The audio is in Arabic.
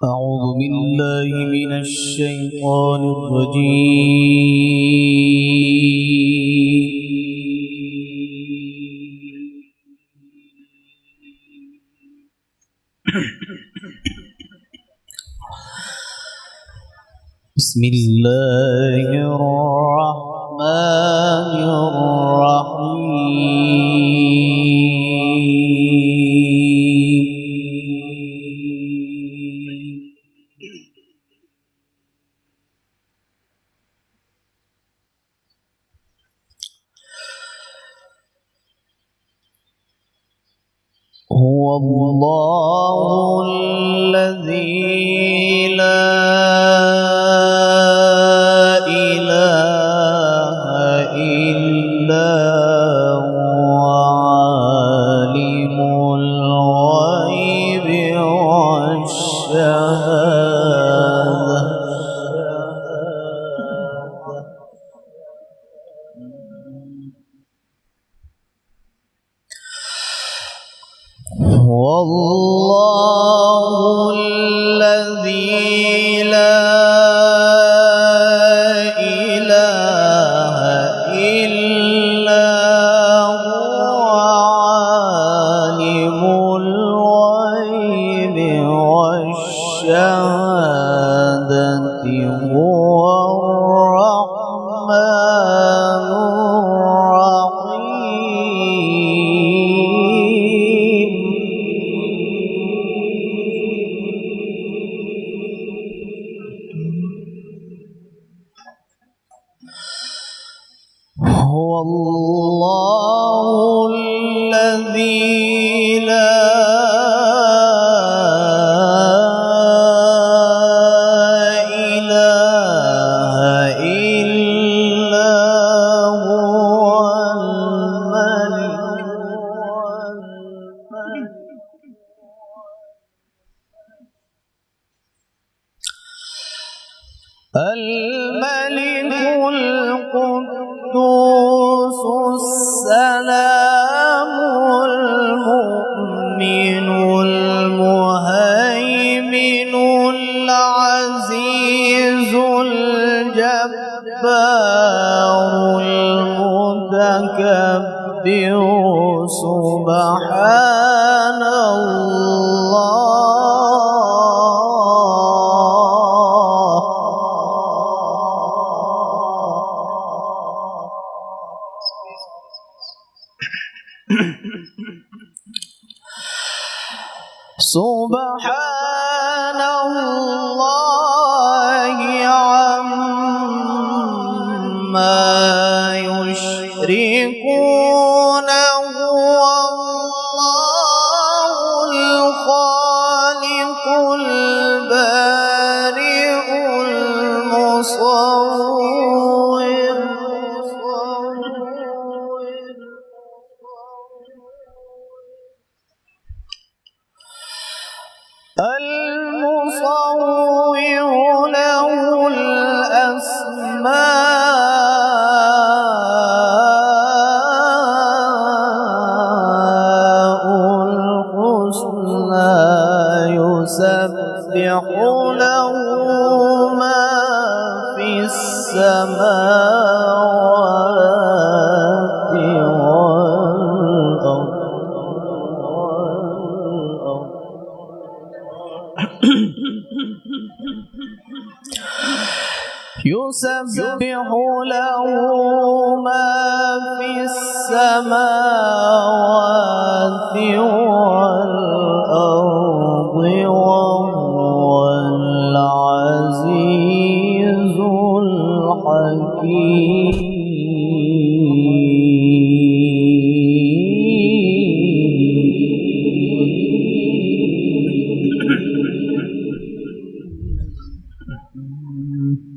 أعوذ بالله من الشيطان الرجيم. بسم الله الرحمن الرحيم. هو الله الذي لا إله إلا هو عالم الغيب والشهادة. هو الله الذي لا إله إلا هو عالم الغيب والشهادة. هو الرحمن هو الله الذي لا إله إلا هو الملك القدوس السلام المؤمن المهيمن العزيز الجبار المتكبر. سبحان الله. سبحان الله عما يشركون. هو الله الخالق البارئ المصور. المصور له الأسماء الحسنى. يسبح له ما في السماوات والأرض. يسبح له ما في السماوات والأرض